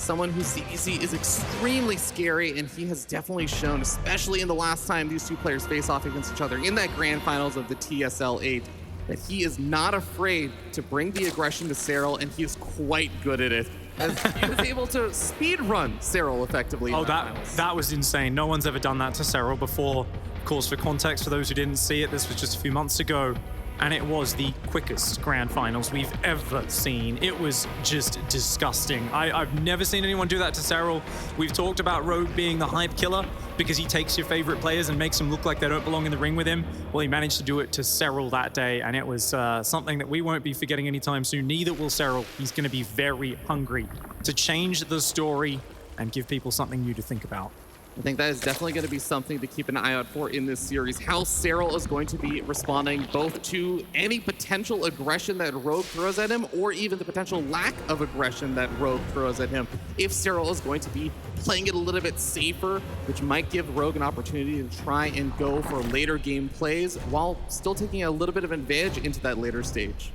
someone whose CBC is extremely scary, and he has definitely shown, especially in the last time these two players face off against each other in that grand finals of the TSL 8, that he is not afraid to bring the aggression to Serral, and he is quite good at it. As he was able to speed run Serral effectively. Oh, that was insane. No one's ever done that to Serral before. Of course, for context, for those who didn't see it, this was just a few months ago, and it was the quickest grand finals we've ever seen. It was just disgusting. I've never seen anyone do that to Serral. We've talked about Rogue being the hype killer because he takes your favorite players and makes them look like they don't belong in the ring with him. Well, he managed to do it to Serral that day, and it was something that we won't be forgetting anytime soon. Neither will Serral. He's going to be very hungry to change the story and give people something new to think about. I think that is definitely going to be something to keep an eye out for in this series. How Serral is going to be responding both to any potential aggression that Rogue throws at him, or even the potential lack of aggression that Rogue throws at him. If Serral is going to be playing it a little bit safer, which might give Rogue an opportunity to try and go for later game plays while still taking a little bit of advantage into that later stage.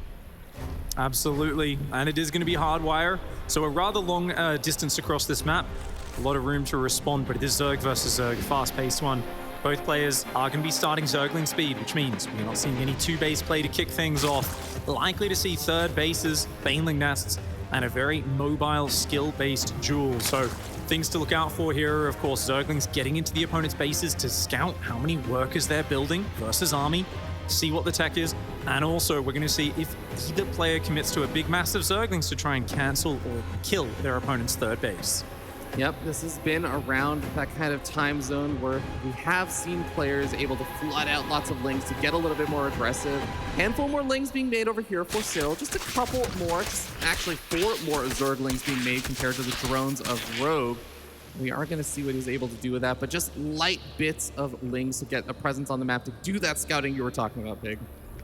Absolutely, and it is going to be hardwire, so a rather long distance across this map. A lot of room to respond, but it is Zerg versus Zerg, fast-paced one. Both players are going to be starting Zergling speed, which means we're not seeing any two-base play to kick things off. Likely to see third bases, Baneling nests, and a very mobile, skill-based duel. So things to look out for here are, of course, Zerglings getting into the opponent's bases to scout how many workers they're building versus army, see what the tech is, and also we're going to see if either player commits to a big mass of Zerglings to try and cancel or kill their opponent's third base. Yep, this has been around that kind of time zone where we have seen players able to flood out lots of lings to get a little bit more aggressive. Handful more lings being made over here for Serral, just a couple more, just actually 4 more Zerglings being made compared to the drones of Rogue. We are going to see what he's able to do with that, but just light bits of lings to get a presence on the map to do that scouting you were talking about, Big.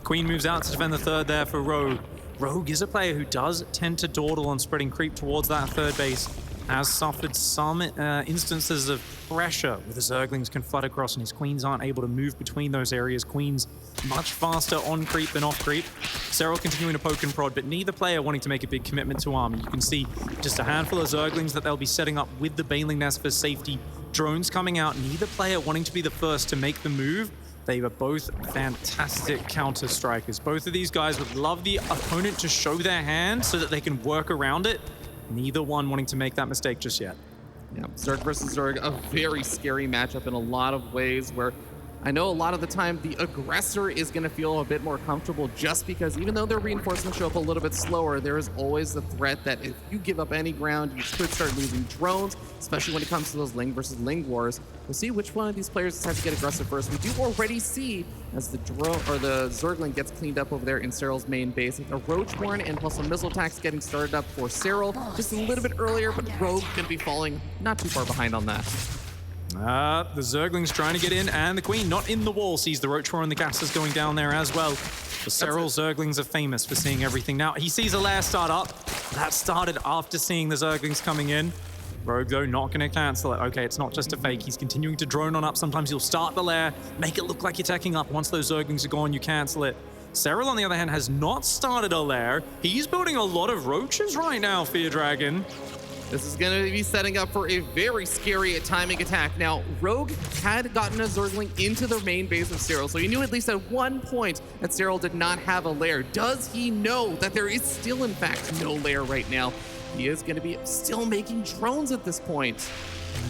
Queen moves out to defend the third there for Rogue. Rogue is a player who does tend to dawdle on spreading creep towards that third base. Has suffered some instances of pressure where the Zerglings can flood across and his Queens aren't able to move between those areas. Queens much faster on creep than off creep. Serral continuing to poke and prod, but neither player wanting to make a big commitment to army. You can see just a handful of Zerglings that they'll be setting up with the Baneling nest for safety. Drones coming out, neither player wanting to be the first to make the move. They were both fantastic counter strikers. Both of these guys would love the opponent to show their hand so that they can work around it. Neither one wanting to make that mistake just yet. Yeah, Zerg versus Zerg, a very scary matchup in a lot of ways, where I know a lot of the time the aggressor is going to feel a bit more comfortable just because even though their reinforcements show up a little bit slower, there is always the threat that if you give up any ground, you could start losing drones, especially when it comes to those Ling versus Ling wars. We'll see which one of these players decides to get aggressive first. We do already see as the drone or the Zergling gets cleaned up over there in Serral's main base. A Roachborn and plus some missile attacks getting started up for Serral just a little bit earlier, but Rogue going to be falling not too far behind on that. The Zergling's trying to get in, and the Queen not in the wall. Sees the Roachborn and the gases going down there as well. The Serral Zerglings are famous for seeing everything. Now, he sees a lair start up. That started after seeing the Zerglings coming in. Rogue, though, not going to cancel it. Okay, it's not just a fake. He's continuing to drone on up. Sometimes you'll start the lair, make it look like you're teching up. Once those Zerglings are gone, you cancel it. Serral, on the other hand, has not started a lair. He's building a lot of roaches right now, Fear Dragon. This is going to be setting up for a very scary timing attack. Now, Rogue had gotten a Zergling into the main base of Serral, so he knew at least at one point that Serral did not have a lair. Does he know that there is still, in fact, no lair right now? He is going to be still making drones at this point.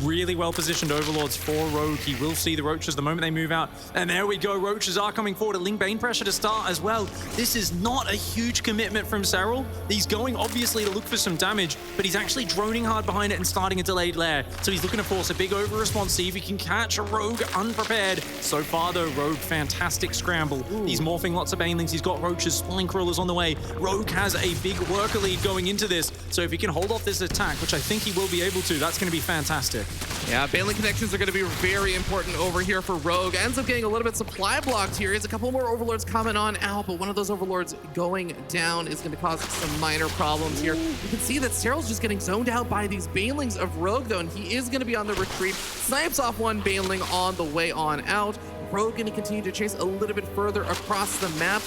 Really well-positioned overlords for Rogue. He will see the roaches the moment they move out. And there we go. Roaches are coming forward. A Ling Bane pressure to start as well. This is not a huge commitment from Serral. He's going, obviously, to look for some damage, but he's actually droning hard behind it and starting a delayed lair. So he's looking to force a big over-response, see if he can catch a Rogue unprepared. So far, though, Rogue, fantastic scramble. Ooh. He's morphing lots of Banelings. He's got roaches, spine crawlers on the way. Rogue has a big worker lead going into this. So if he can hold off this attack, which I think he will be able to, that's going to be fantastic. Yeah, Baneling connections are going to be very important over here for Rogue. Ends up getting a little bit supply blocked here. He has a couple more overlords coming on out, but one of those overlords going down is going to cause some minor problems here. You can see that Serral's just getting zoned out by these Banelings of Rogue, though, and he is going to be on the retreat. Snipes off one Baneling on the way on out. Rogue going to continue to chase a little bit further across the map.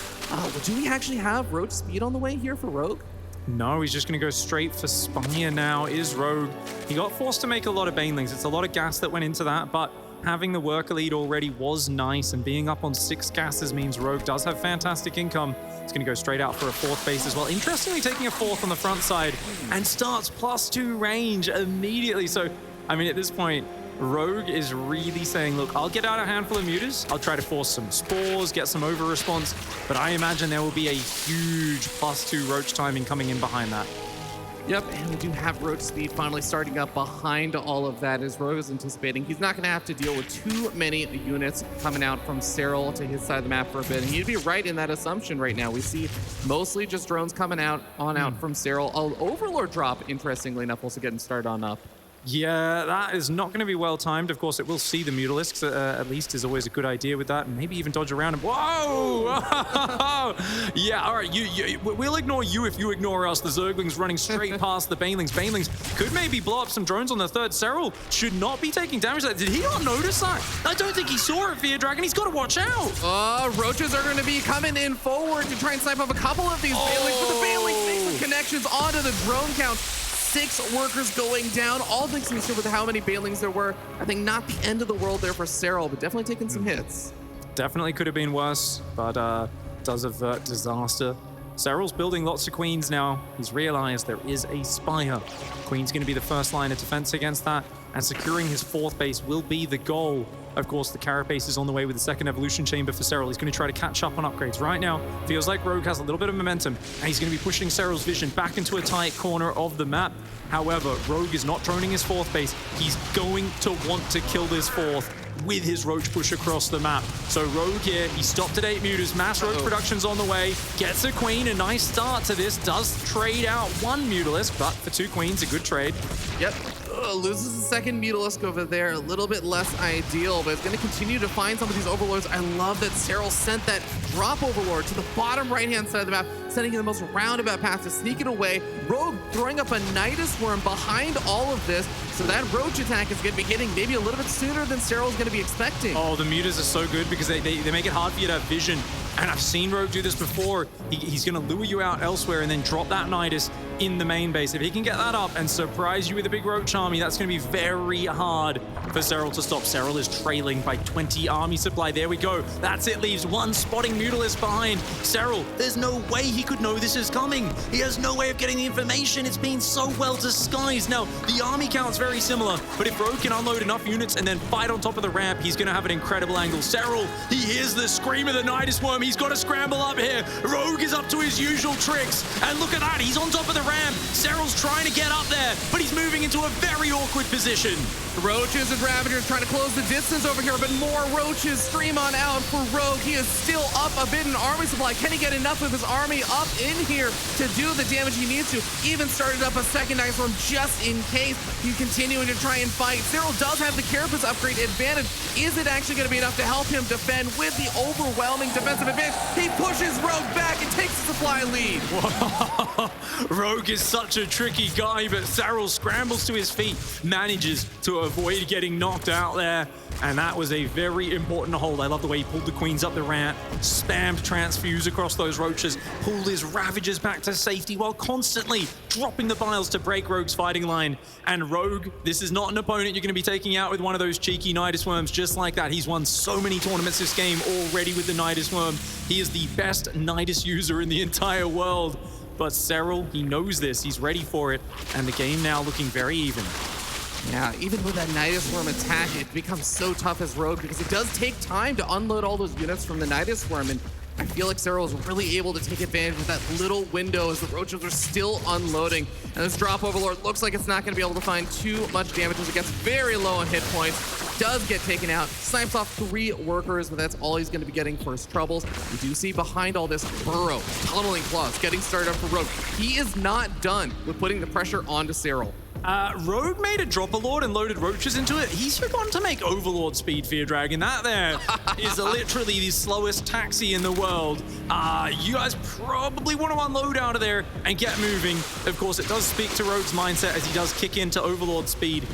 Do we actually have roach speed on the way here for Rogue? No, he's just going to go straight for Spire now, is Rogue. He got forced to make a lot of Banelings. It's a lot of gas that went into that, but having the worker lead already was nice, and being up on 6 gases means Rogue does have fantastic income. He's going to go straight out for a 4th base as well. Interestingly, taking a 4th on the front side and starts +2 range immediately. So, I mean, at this point, Rogue is really saying, look, I'll get out a handful of mutas. I'll try to force some spores, get some over response, but I imagine there will be a huge +2 roach timing coming in behind that. Yep, and we do have roach speed finally starting up behind all of that as Rogue is anticipating. He's not going to have to deal with too many units coming out from Serral to his side of the map for a bit. And he'd be right in that assumption right now. We see mostly just drones coming out from Serral. An Overlord drop, interestingly enough, also getting started on up. Yeah, that is not going to be well timed. Of course, it will see the Mutalisks, at least is always a good idea with that. And maybe even dodge around him. Whoa! Yeah, all right, we'll ignore you if you ignore us. The Zerglings running straight past the Banelings. Banelings could maybe blow up some drones on the third. Serral should not be taking damage. Did he not notice that? I don't think he saw it, Fear Dragon. He's got to watch out. Roaches are going to be coming in forward to try and snipe up a couple of these Banelings, but the Banelings make some connections onto the drone count. 6 workers going down, all things considered with how many Banelings there were. I think not the end of the world there for Serral, but definitely taking some hits. Definitely could have been worse, but does avert disaster. Serral's building lots of queens now. He's realized there is a Spire. Queen's going to be the first line of defense against that, and securing his 4th base will be the goal. Of course, the Carapace is on the way with the 2nd evolution chamber for Serral. He's going to try to catch up on upgrades. Right now, feels like Rogue has a little bit of momentum, and he's going to be pushing Serral's vision back into a tight corner of the map. However, Rogue is not droning his 4th base. He's going to want to kill this 4th with his roach push across the map. So Rogue here, he stopped at 8 mutas. Mass roach production's on the way. Gets a queen. A nice start to this. Does trade out 1 mutalisk, but for 2 queens, a good trade. Yep. Loses the 2nd Mutalisk over there. A little bit less ideal, but it's going to continue to find some of these Overlords. I love that Serral sent that drop Overlord to the bottom right-hand side of the map, sending in the most roundabout path to sneak it away. Rogue throwing up a Nidus Worm behind all of this, so that Roach attack is going to be hitting maybe a little bit sooner than Serral's going to be expecting. Oh, the mutas are so good because they make it hard for you to have vision. And I've seen Rogue do this before. He's going to lure you out elsewhere and then drop that Nidus in the main base. If he can get that up and surprise you with a big Roach army, that's going to be very hard for Serral to stop. Serral is trailing by 20 army supply. There we go. That's it. Leaves 1 spotting Mutalisk behind. Serral, there's no way he could know this is coming. He has no way of getting the information. It's been so well disguised. Now, the army count's very similar, but if Rogue can unload enough units and then fight on top of the ramp, he's going to have an incredible angle. Serral, he hears the scream of the Nidus Worm. He's got to scramble up here. Rogue is up to his usual tricks. And look at that. He's on top of the ramp. Serral's trying to get up there, but he's moving into a very awkward position. Roaches and Ravagers trying to close the distance over here, but more Roaches stream on out for Rogue. He is still up a bit in army supply. Can he get enough of his army up in here to do the damage he needs to? Even started up a 2nd Nidus Worm just in case. He's continuing to try and fight. Serral does have the Carapace upgrade advantage. Is it actually going to be enough to help him defend with the overwhelming defensive advantage? He pushes Rogue back and takes the supply lead. Rogue is such a tricky guy, but Serral scrambles to his feet, manages to avoid getting knocked out there, and that was a very important hold. I love the way he pulled the queens up the ramp, spammed transfuse across those roaches, pulled his Ravagers back to safety while constantly dropping the vials to break Rogue's fighting line. And Rogue, this is not an opponent you're going to be taking out with one of those cheeky Nidus Worms just like that. He's won so many tournaments this game already with the Nidus Worm. He is the best Nidus user in the entire world. But Serral, he knows this. He's ready for it. And the game now looking very even. Yeah, even with that Nidus Worm attack, it becomes so tough as Rogue because it does take time to unload all those units from the Nidus Worm. And I feel like Serral was really able to take advantage of that little window as the Roaches are still unloading. And this drop Overlord looks like it's not going to be able to find too much damage as it gets very low on hit points. Does get taken out, snipes off 3 workers, but that's all he's going to be getting for his troubles. We do see behind all this Burrow, tunneling claws, getting started up for Rogue. He is not done with putting the pressure onto Serral. Rogue made a Drop-A-Lord and loaded roaches into it. He's forgotten to make Overlord speed, Fear Dragon. That there is literally the slowest taxi in the world. You guys probably want to unload out of there and get moving. Of course, it does speak to Rogue's mindset as he does kick into Overlord speed.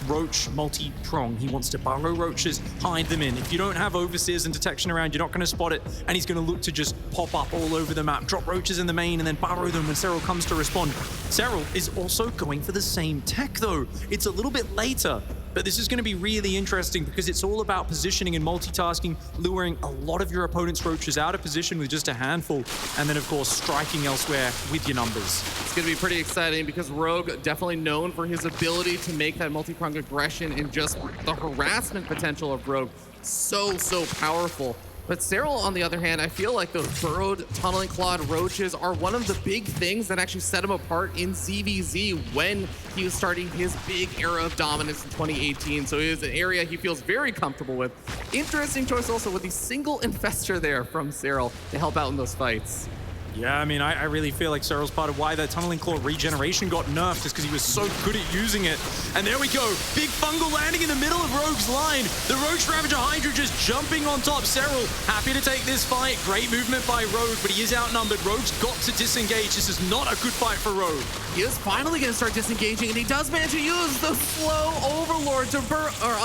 roach multi-prong. He wants to burrow roaches, hide them in. If you don't have overseers and detection around, you're not going to spot it, and he's going to look to just pop up all over the map, drop roaches in the main, and then burrow them when Serral comes to respond. Serral is also going for the same tech, though. It's a little bit later, but this is going to be really interesting because it's all about positioning and multitasking, luring a lot of your opponent's roaches out of position with just a handful, and then, of course, striking elsewhere with your numbers. It's going to be pretty exciting because Rogue definitely known for his ability to make that multi-pronged aggression and just the harassment potential of Rogue so powerful. But Serral, on the other hand, I feel like those burrowed, tunneling clawed roaches are one of the big things that actually set him apart in ZVZ when he was starting his big era of dominance in 2018. So it is an area he feels very comfortable with. Interesting choice also with the single infestor there from Serral to help out in those fights. Yeah, I mean, I really feel like Serral's part of why that Tunneling Claw regeneration got nerfed is because he was so good at using it. And there we go. Big fungal landing in the middle of Rogue's line. The Roach Ravager Hydra just jumping on top. Serral happy to take this fight. Great movement by Rogue, but he is outnumbered. Rogue's got to disengage. This is not a good fight for Rogue. He is finally going to start disengaging, and he does manage to use the slow Overlord to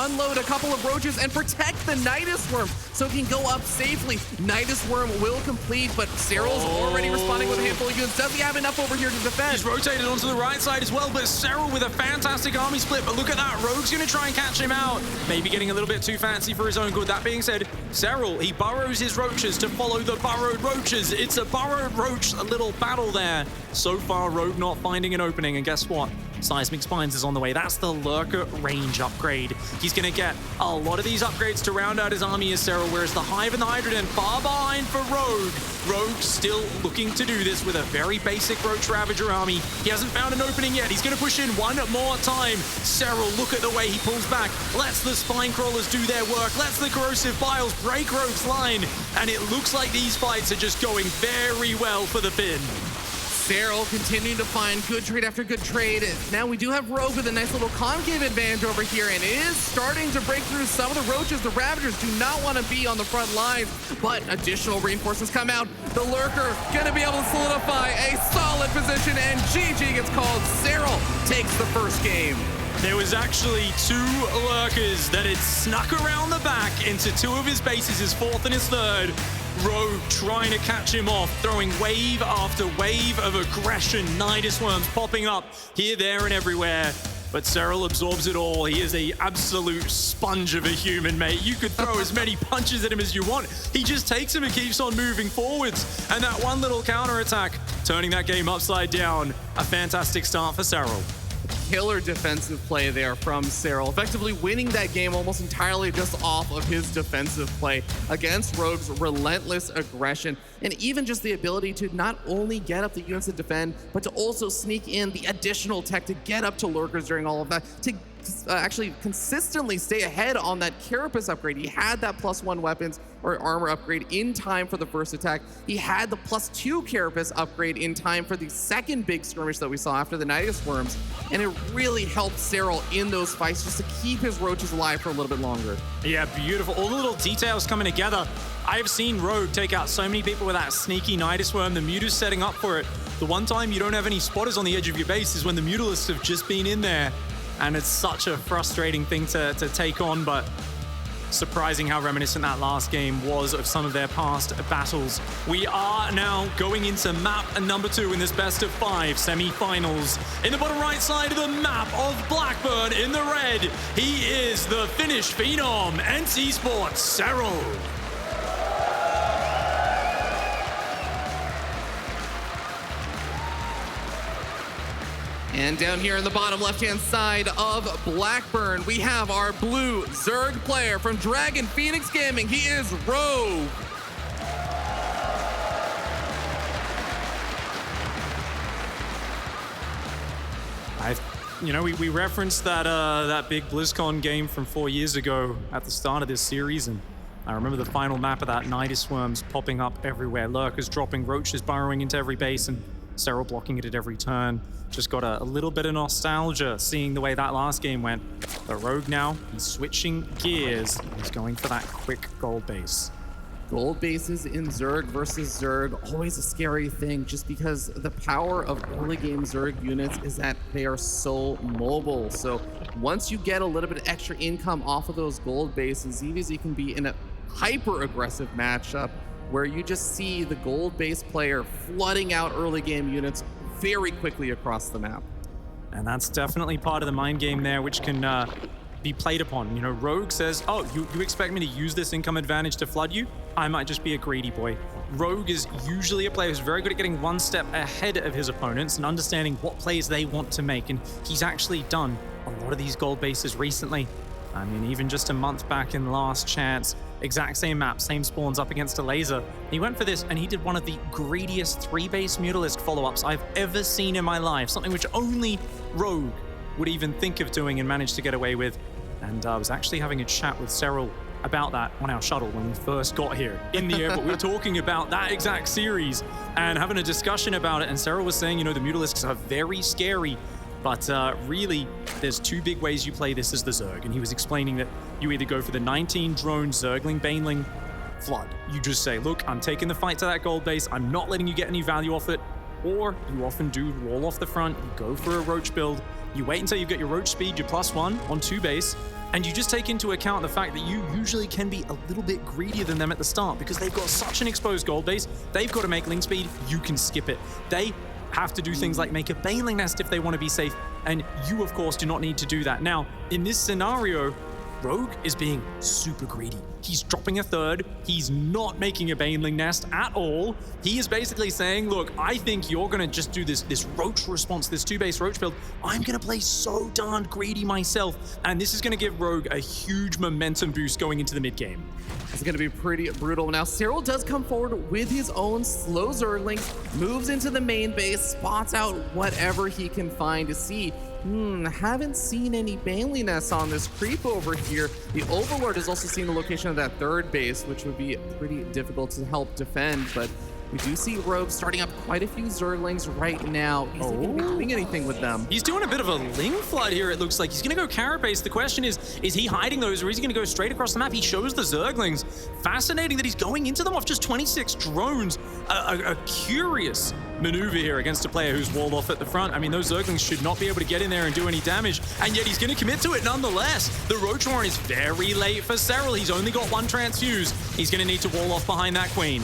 unload a couple of roaches and protect the Nidus Worm so he can go up safely. Nidus Worm will complete, but Serral's already responding with a handful of units. Does he have enough over here to defend? He's rotated onto the right side as well, but Serral with a fantastic army split. But look at that, Rogue's going to try and catch him out. Maybe getting a little bit too fancy for his own good. That being said, Serral, he burrows his roaches to follow the burrowed roaches. It's a burrowed roach, a little battle there. So far, Rogue not finding an opening, and guess what? Seismic Spines is on the way. That's the Lurker range upgrade. He's going to get a lot of these upgrades to round out his army as Serral, whereas the Hive and the Hydra Den far behind for Rogue. Rogue still looking to do this with a very basic Roach Ravager army. He hasn't found an opening yet. He's going to push in one more time. Serral, look at the way he pulls back. Lets the Spine Crawlers do their work. Lets the Corrosive Biles break Rogue's line. And it looks like these fights are just going very well for the Finn. Serral continuing to find good trade after good trade. Now we do have Rogue with a nice little concave advantage over here, and is starting to break through some of the roaches. The Ravagers do not want to be on the front lines, but additional reinforcements come out. The Lurker gonna be able to solidify a solid position, and GG gets called. Serral takes the first game. There was actually two Lurkers that had snuck around the back into two of his bases, his fourth and his third. Rogue trying to catch him off, throwing wave after wave of aggression. Nidus Worms popping up here, there, and everywhere. But Serral absorbs it all. He is an absolute sponge of a human, mate. You could throw as many punches at him as you want. He just takes him and keeps on moving forwards. And that one little counterattack, turning that game upside down. A fantastic start for Serral. Killer defensive play there from Serral, effectively winning that game almost entirely just off of his defensive play against Rogue's relentless aggression, and even just the ability to not only get up the units to defend, but to also sneak in the additional tech to get up to Lurkers during all of that, to actually consistently stay ahead on that Carapace upgrade. He had that +1 weapons or armor upgrade in time for the first attack. He had the +2 Carapace upgrade in time for the second big skirmish that we saw after the Nidus Worms. And it really helped Serral in those fights just to keep his roaches alive for a little bit longer. Yeah, beautiful. All the little details coming together. I've seen Rogue take out so many people with that sneaky Nidus Worm. The Muta's setting up for it. The one time you don't have any spotters on the edge of your base is when the Mutalists have just been in there. And it's such a frustrating thing to take on, but surprising how reminiscent that last game was of some of their past battles. We are now going into map number 2 in this best of 5 semi-finals. In the bottom right side of the map of Blackburn in the red, he is the Finnish phenom, NC Sports, Serral. And down here in the bottom left-hand side of Blackburn, we have our blue Zerg player from Dragon Phoenix Gaming. He is Rogue. We referenced that big BlizzCon game from 4 years ago at the start of this series, and I remember the final map of that, Nidus Worms popping up everywhere, Lurkers dropping, roaches burrowing into every base, and Serral blocking it at every turn. Just got a little bit of nostalgia seeing the way that last game went. But Rogue now, he's switching gears. He's going for that quick gold base. Gold bases in Zerg versus Zerg, always a scary thing just because the power of early game Zerg units is that they are so mobile. So once you get a little bit of extra income off of those gold bases, EVZ can be in a hyper aggressive matchup where you just see the gold base player flooding out early game units very quickly across the map. And that's definitely part of the mind game there, which can be played upon. You know, Rogue says, oh, you expect me to use this income advantage to flood you? I might just be a greedy boy. Rogue is usually a player who's very good at getting one step ahead of his opponents and understanding what plays they want to make. And he's actually done a lot of these gold bases recently. I mean, even just a month back in Last Chance, exact same map, same spawns up against a laser. He went for this and he did one of the greediest 3-base Mutalisk follow-ups I've ever seen in my life. Something which only Rogue would even think of doing and managed to get away with. And I was actually having a chat with Serral about that on our shuttle when we first got here in the airport. We were talking about that exact series and having a discussion about it. And Serral was saying, you know, the Mutalisks are very scary, but really, there's two big ways you play this as the Zerg. And he was explaining that you either go for the 19 drone Zergling Baneling flood. You just say, look, I'm taking the fight to that gold base. I'm not letting you get any value off it. Or you often do wall off the front. You go for a Roach build. You wait until you get your Roach speed, your +1 on 2 base. And you just take into account the fact that you usually can be a little bit greedier than them at the start because they've got such an exposed gold base. They've got to make link speed. You can skip it. They have to do things like make a Baneling nest if they want to be safe. And you, of course, do not need to do that. Now, in this scenario, Rogue is being super greedy. He's dropping a third. He's not making a Baneling nest at all. He is basically saying, look, I think you're going to just do this Roach response, this 2-base Roach build. I'm going to play so darn greedy myself. And this is going to give Rogue a huge momentum boost going into the mid game. It's going to be pretty brutal. Now, Serral does come forward with his own slow Zerglings, moves into the main base, spots out whatever he can find to see. Haven't seen any Baneling nests on this creep over here. The Overlord has also seen the location of that third base, which would be pretty difficult to help defend, but we do see Rogue starting up quite a few Zerglings right now. He's not going to be doing anything with them. He's doing a bit of a Ling flood here, it looks like. He's going to go Carapace. The question is he hiding those or is he going to go straight across the map? He shows the Zerglings. Fascinating that he's going into them off just 26 drones. A curious maneuver here against a player who's walled off at the front. I mean, those Zerglings should not be able to get in there and do any damage, and yet he's going to commit to it nonetheless. The Roach Warren is very late for Serral. He's only got one transfuse. He's going to need to wall off behind that Queen.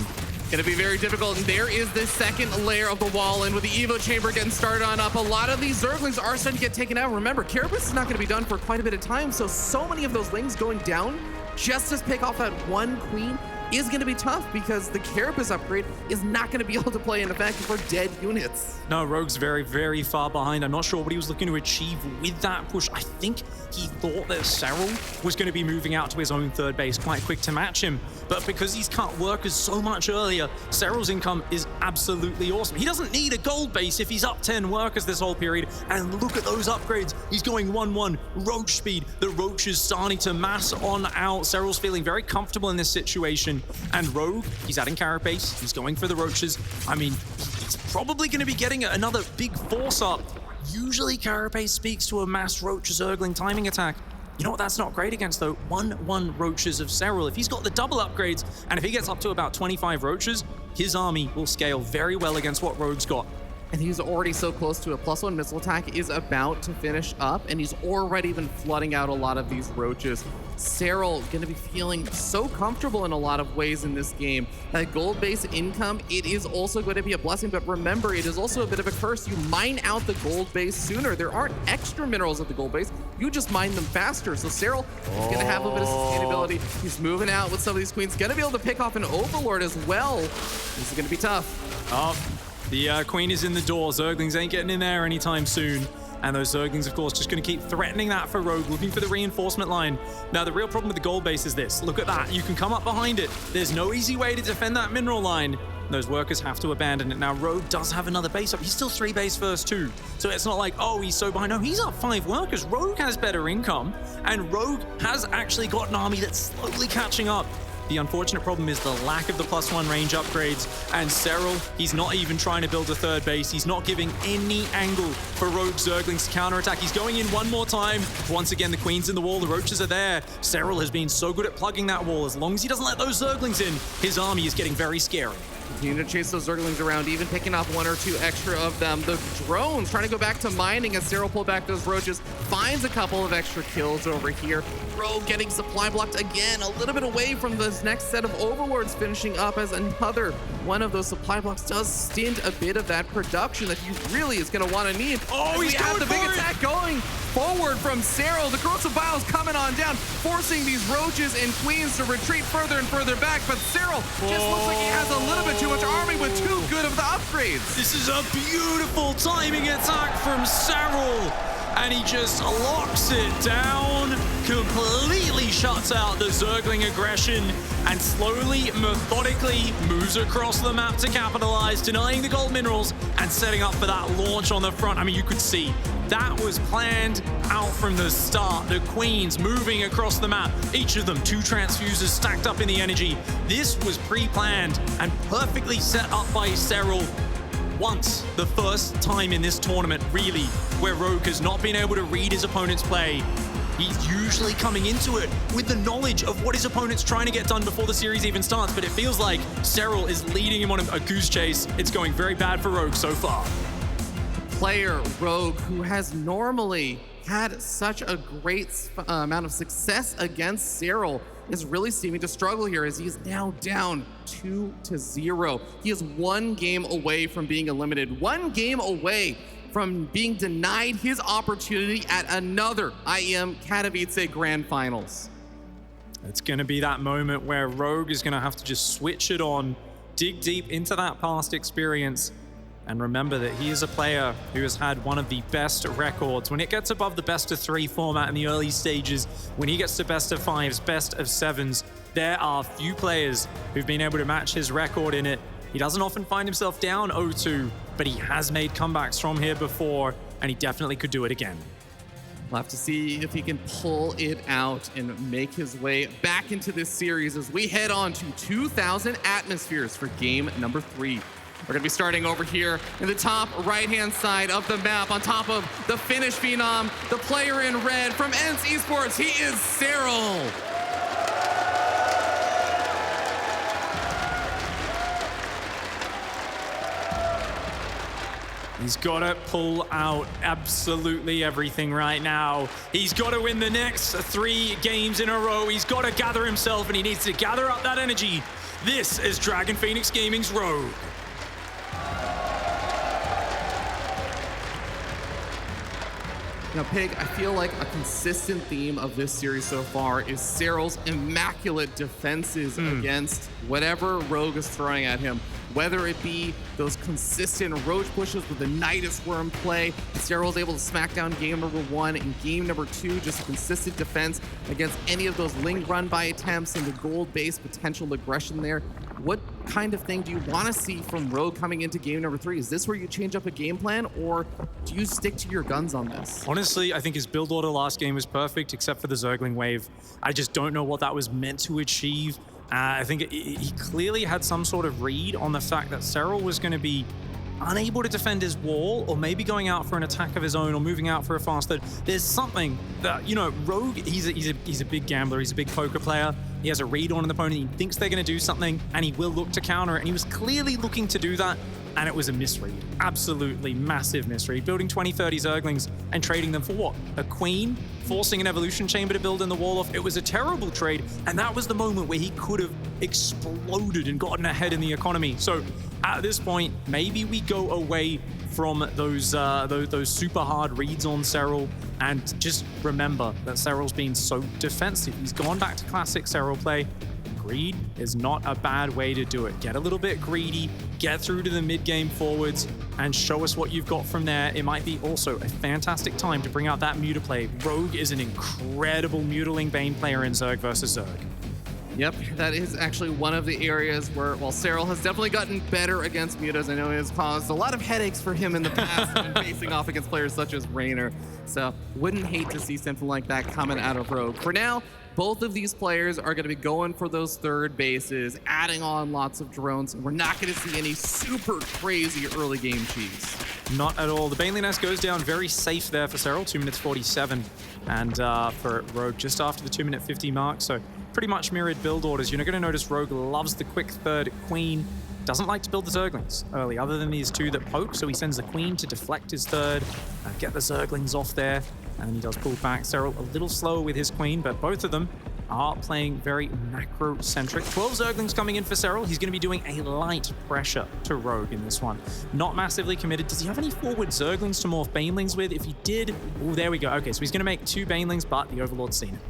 Gonna be very difficult, and there is this second layer of the wall, and with the Evo Chamber getting started on up, a lot of these Zerglings are starting to get taken out. Remember, Carapace is not gonna be done for quite a bit of time, so many of those Lings going down just to pick off that one Queen is going to be tough because the Carapace upgrade is not going to be able to play in effect for dead units. No, Rogue's very, very far behind. I'm not sure what he was looking to achieve with that push. I think he thought that Serral was going to be moving out to his own third base quite quick to match him. But because he's cut workers so much earlier, Serral's income is absolutely awesome. He doesn't need a gold base if he's up 10 workers this whole period. And look at those upgrades. He's going 1-1, Roach speed. The Roach is starting to mass on out. Serral's feeling very comfortable in this situation. And Rogue, he's adding Carapace. He's going for the Roaches. I mean, he's probably going to be getting another big force up. Usually Carapace speaks to a mass Roach Zergling timing attack. You know what that's not great against, though? 1-1 Roaches of Serral. If he's got the double upgrades, and if he gets up to about 25 Roaches, his army will scale very well against what Rogue's got. And he's already so close to a +1 missile attack is about to finish up, and he's already been flooding out a lot of these Roaches. Serral gonna be feeling so comfortable in a lot of ways in this game. That gold base income, it is also going to be a blessing, but remember, it is also a bit of a curse. You mine out the gold base sooner. There aren't extra minerals at the gold base. You just mine them faster. So Serral is gonna have a bit of sustainability. He's moving out with some of these Queens. Gonna be able to pick off an Overlord as well. This is gonna be tough. The Queen is in the door. Zerglings ain't getting in there anytime soon. And those Zerglings, of course, just going to keep threatening that for Rogue, looking for the reinforcement line. Now, the real problem with the gold base is this. Look at that. You can come up behind it. There's no easy way to defend that mineral line. Those workers have to abandon it. Now, Rogue does have another base up. He's still 3 base first, too. So it's not like, oh, he's so behind. No, he's up 5 workers. Rogue has better income. And Rogue has actually got an army that's slowly catching up. The unfortunate problem is the lack of the +1 range upgrades, and Serral, he's not even trying to build a third base. He's not giving any angle for Rogue Zerglings to counterattack. He's going in one more time. Once again, the Queen's in the wall, the Roaches are there. Serral has been so good at plugging that wall. As long as he doesn't let those Zerglings in, his army is getting very scary. Continue to chase those Zerglings around, even picking off 1 or 2 extra of them. The drones trying to go back to mining as Serral pulled back those Roaches, finds a couple of extra kills over here. Rogue getting supply blocked again, a little bit away from this next set of Overlords, finishing up as another one of those supply blocks does stint a bit of that production that he really is going to want to need. Oh, he's have the big going for it. attack going forward from Serral. The Corrosive Bile's coming on down, forcing these Roaches and Queens to retreat further and further back, but Serral just looks like he has a little bit too much army with too good of the upgrades. This is a beautiful timing attack from Serral, and he just locks it down, completely shuts out the Zergling aggression, and slowly, methodically moves across the map to capitalize, denying the gold minerals and setting up for that launch on the front. I mean, you could see that was planned out from the start. The Queens moving across the map, each of them 2 transfusers stacked up in the energy. This was pre-planned and perfectly set up by Serral. Once, the first time in this tournament, really, where Rogue has not been able to read his opponent's play. He's usually coming into it with the knowledge of what his opponent's trying to get done before the series even starts, but it feels like Serral is leading him on a goose chase. It's going very bad for Rogue so far. Player Rogue, who has normally had such a great amount of success against Serral, is really seeming to struggle here as he's now down 2-0. He is 1 game away from being eliminated, 1 game away from being denied his opportunity at another IEM Katowice Grand Finals. It's going to be that moment where Rogue is going to have to just switch it on, dig deep into that past experience, and remember that he is a player who has had one of the best records. When it gets above the best of 3 format in the early stages, when he gets to best of 5s, best of 7s, there are few players who've been able to match his record in it. He doesn't often find himself down 0-2, but he has made comebacks from here before, and he definitely could do it again. We'll have to see if he can pull it out and make his way back into this series as we head on to 2,000 atmospheres for game number 3. We're going to be starting over here in the top right-hand side of the map, on top of the Finnish phenom, the player in red from ENCE Esports. He is Serral. He's got to pull out absolutely everything right now. He's got to win the next 3 games in a row. He's got to gather himself, and he needs to gather up that energy. This is Dragon Phoenix Gaming's Rogue. Now, Pig, I feel like a consistent theme of this series so far is Serral's immaculate defenses against whatever Rogue is throwing at him. Whether it be those consistent Roach pushes with the Nidus Worm play, Serral's able to smack down game number 1, and game number 2, just a consistent defense against any of those Ling run-by attempts and the gold-based potential aggression there. What kind of thing do you want to see from Rogue coming into game number 3? Is this where you change up a game plan, or do you stick to your guns on this? Honestly, I think his build order last game was perfect, except for the Zergling wave. I just don't know what that was meant to achieve. I think he clearly had some sort of read on the fact that Serral was going to be unable to defend his wall, or maybe going out for an attack of his own, or moving out for a fast third. There's something that, you know, Rogue, he's a big gambler, he's a big poker player. He has a read on an opponent, he thinks they're going to do something, and he will look to counter it, and he was clearly looking to do that, and it was a misread. Absolutely massive misread. Building 20, 30 Zerglings and trading them for what? A Queen? Forcing an Evolution Chamber to build in the wall off. It was a terrible trade, and that was the moment where he could have exploded and gotten ahead in the economy. So at this point, maybe we go away from those super hard reads on Serral, and just remember that Serral's been so defensive. He's gone back to classic Serral play. Greed is not a bad way to do it. Get a little bit greedy, get through to the mid-game forwards, and show us what you've got from there. It might be also a fantastic time to bring out that Muta play. Rogue is an incredible Mutaling Bane player in Zerg versus Zerg. Yep, that is actually one of the areas where, well, Serral has definitely gotten better against mutas. I know it has caused a lot of headaches for him in the past when facing off against players such as Raynor. So wouldn't hate to see something like that coming out of Rogue. For now, both of these players are going to be going for those third bases, adding on lots of drones. We're not going to see any super crazy early game cheese. Not at all. The Baneling Nest goes down very safe there for Serral, 2 minutes 47. And for Rogue, just after the 2 minute 50 mark. So pretty much mirrored build orders. You're going to notice Rogue loves the quick third Queen. Doesn't like to build the Zerglings early, other than these two that poke. So he sends the Queen to deflect his third, get the Zerglings off there. And then he does pull back. Serral a little slower with his Queen, but both of them are playing very macro-centric. 12 Zerglings coming in for Serral. He's going to be doing a light pressure to Rogue in this one. Not massively committed. Does he have any forward Zerglings to morph Banelings with? If he did, oh, there we go. Okay, so he's going to make 2 Banelings, but the Overlord's seen it.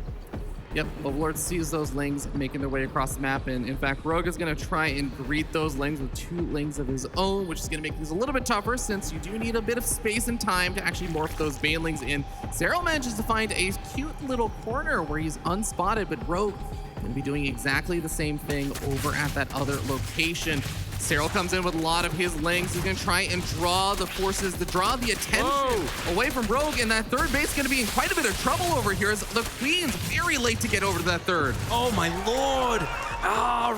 Yep, Overlord sees those Lings making their way across the map, and in fact, Rogue is going to try and greet those Lings with 2 Lings of his own, which is going to make things a little bit tougher since you do need a bit of space and time to actually morph those Banelings in. Serral manages to find a cute little corner where he's unspotted, but Rogue going to be doing exactly the same thing over at that other location. Serral comes in with a lot of his Lings. He's going to try and draw the forces, draw the attention away from Rogue, and that third base is going to be in quite a bit of trouble over here as the Queen's very late to get over to that third. Oh my lord!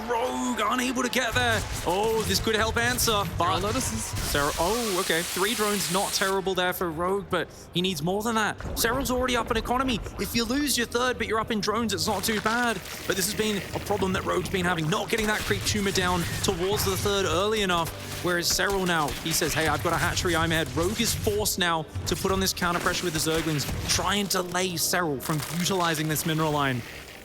Rogue unable to get there. Oh, this could help answer. Serral notices. Serral, oh, okay. 3 drones, not terrible there for Rogue, but he needs more than that. Serral's already up in economy. If you lose your third, but you're up in drones, it's not too bad. But this has been a problem that Rogue's been having, not getting that creep tumor down towards the third early enough. Whereas Serral now, he says, hey, I've got a hatchery, I'm ahead. Rogue is forced now to put on this counter pressure with the Zerglings, try and delay Serral from utilizing this mineral line.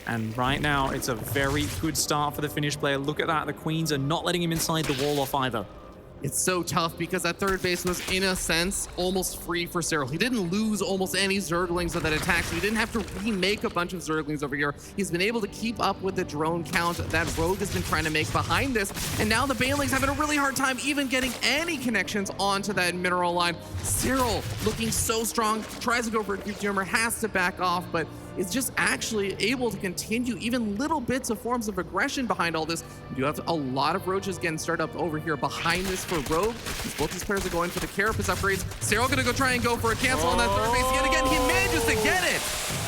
And right now, it's a very good start for the Finnish player. Look at that. The Queens are not letting him inside the wall off either. It's so tough because that third base was, in a sense, almost free for Serral. He didn't lose almost any Zerglings of that attack, so he didn't have to remake a bunch of Zerglings over here. He's been able to keep up with the drone count that Rogue has been trying to make behind this, and now the Banelings having a really hard time even getting any connections onto that mineral line. Serral looking so strong, tries to go for a creep tumor, has to back off, but is just actually able to continue even little bits of forms of aggression behind all this. You do have a lot of roaches getting started up over here behind this for Rogue. Both these players are going for the Carapace upgrades. Serral gonna go try and go for a cancel on that third base yet again. He manages to get it.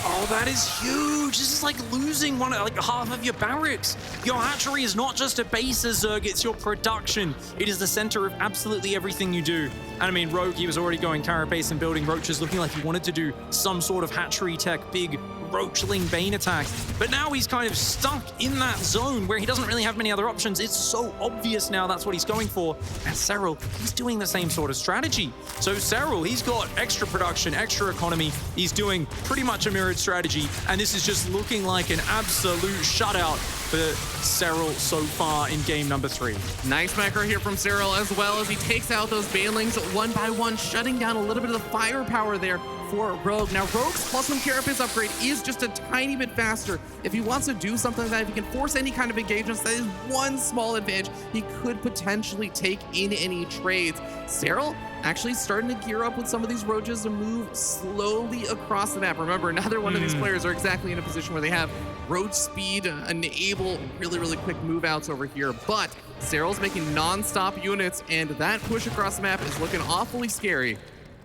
Oh, that is huge. This is like losing like half of your barracks. Your hatchery is not just a base, Zerg, it's your production. It is the center of absolutely everything you do. And I mean, Rogue, he was already going Carapace and building roaches, looking like he wanted to do some sort of hatchery tech, big Roachling Bane attack. But now he's kind of stuck in that zone where he doesn't really have many other options. It's so obvious now that's what he's going for. And Serral, he's doing the same sort of strategy. So Serral, he's got extra production, extra economy. He's doing pretty much a mirrored strategy. And this is just looking like an absolute shutout for Serral so far in game number 3. Nice macro here from Serral, as well as he takes out those Banelings one by one, shutting down a little bit of the firepower there for Rogue. Now, Rogue's plus 1 Carapace upgrade is just a tiny bit faster. If he wants to do something like that, if he can force any kind of engagements, that is one small advantage he could potentially take in any trades. Serral actually starting to gear up with some of these roaches to move slowly across the map. Remember, neither one of these players are exactly in a position where they have roach speed, enable really quick move outs over here. But Serral's making non-stop units, and that push across the map is looking awfully scary.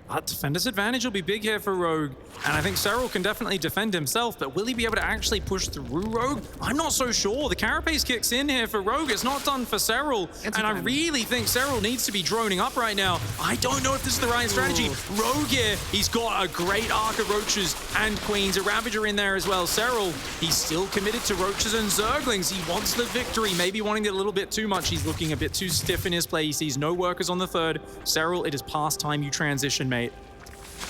That defender's advantage will be big here for Rogue, and I think Serral can definitely defend himself, but will he be able to actually push through Rogue? I'm not so sure. The Carapace kicks in here for Rogue. It's not done for Serral, and I really think Serral needs to be droning up right now. I don't know if this is the right strategy. Rogue here, he's got a great arc of Roaches and Queens, a Ravager in there as well. Serral, he's still committed to Roaches and Zerglings. He wants the victory, maybe wanting it a little bit too much. He's looking a bit too stiff in his play. He sees no workers on the third. Serral, it is past time you transition, mate.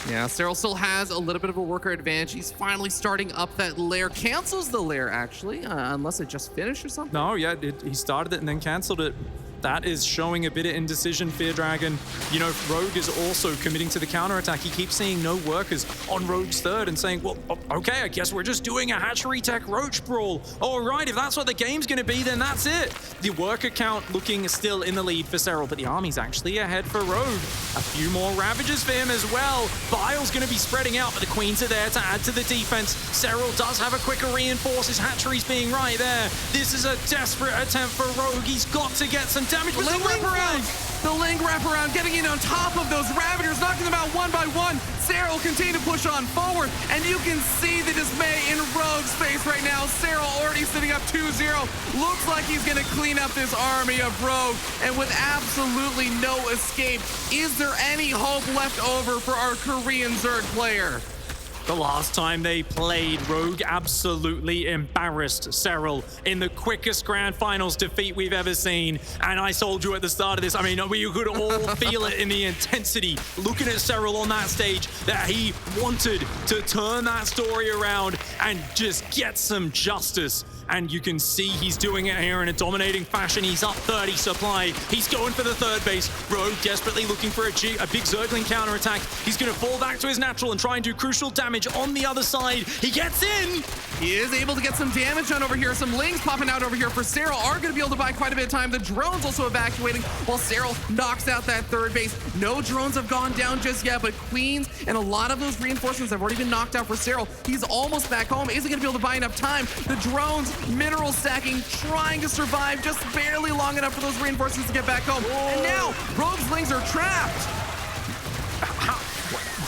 Yeah, Serral still has a little bit of a worker advantage. He's finally starting up that lair. Cancels the lair, actually, unless it just finished or something. No, yeah, he started it and then canceled it. That is showing a bit of indecision, Fear Dragon. You know, Rogue is also committing to the counterattack. He keeps seeing no workers on Rogue's third and saying, well, okay, I guess we're just doing a hatchery tech roach brawl. All right, if that's what the game's going to be, then that's it. The worker count looking still in the lead for Serral, but the army's actually ahead for Rogue. A few more Ravagers for him as well. Bile's going to be spreading out, but the Queens are there to add to the defense. Serral does have a quicker reinforce. His hatcheries being right there. This is a desperate attempt for Rogue. He's got to get some damage. The Ling wraparound, getting in on top of those Ravagers, knocking them out one by one. Serral continue to push on forward, and you can see the dismay in Rogue's face right now. Serral already sitting up 2-0. Looks like he's gonna clean up this army of Rogue, and with absolutely no escape, is there any hope left over for our Korean Zerg player? The last time they played, Rogue absolutely embarrassed Serral in the quickest grand finals defeat we've ever seen. And I told you at the start of this, I mean, we could all feel it in the intensity, looking at Serral on that stage, that he wanted to turn that story around and just get some justice. And you can see he's doing it here in a dominating fashion. He's up 30 supply. He's going for the third base. Rogue desperately looking for a big Zergling counterattack. He's going to fall back to his natural and try and do crucial damage on the other side. He gets in. He is able to get some damage done over here. Some Lings popping out over here for Serral are going to be able to buy quite a bit of time. The drones also evacuating while Serral knocks out that third base. No drones have gone down just yet, but Queens and a lot of those reinforcements have already been knocked out for Serral. He's almost back home. Isn't going to be able to buy enough time. The drones mineral stacking, trying to survive just barely long enough for those reinforcements to get back home. Whoa. And now Rogue's Lings are trapped.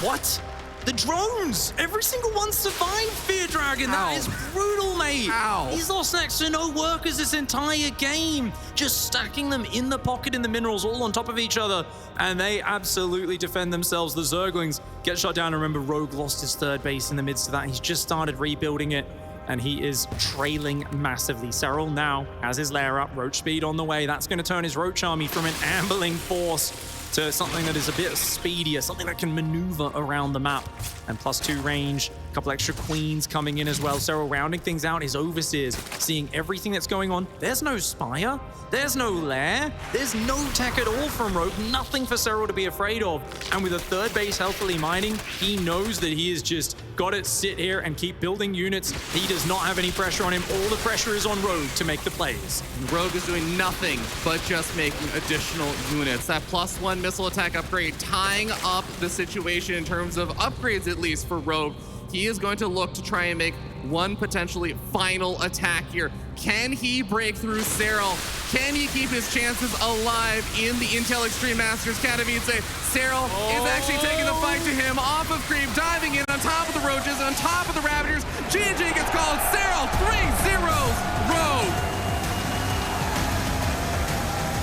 What? The drones! Every single one survived, Fear Dragon. That is brutal, mate. Ow. He's lost next to no workers this entire game. Just stacking them in the pocket in the minerals, all on top of each other. And they absolutely defend themselves. The Zerglings get shot down. Remember, Rogue lost his third base in the midst of that. He's just started rebuilding it, and he is trailing massively. Serral now has his lair up, Roach speed on the way. That's going to turn his Roach army from an ambling force to something that is a bit speedier, something that can maneuver around the map. And +2 range, a couple extra Queens coming in as well. Serral rounding things out, his Overseers, seeing everything that's going on. There's no Spire, there's no lair, there's no tech at all from Rogue, nothing for Serral to be afraid of. And with a third base healthily mining, he knows that he has just got to sit here and keep building units. He does not have any pressure on him. All the pressure is on Rogue to make the plays. Rogue is doing nothing but just making additional units. That +1 missile attack upgrade tying up the situation in terms of upgrades, at least for Rogue. He is going to look to try and make one potentially final attack here. Can he break through Serral? Can he keep his chances alive in the Intel Extreme Masters Katowice? Serral is actually taking the fight to him off of creep, diving in on top of the Roaches, on top of the Ravagers. G&G gets called. Serral 3-0. Rogue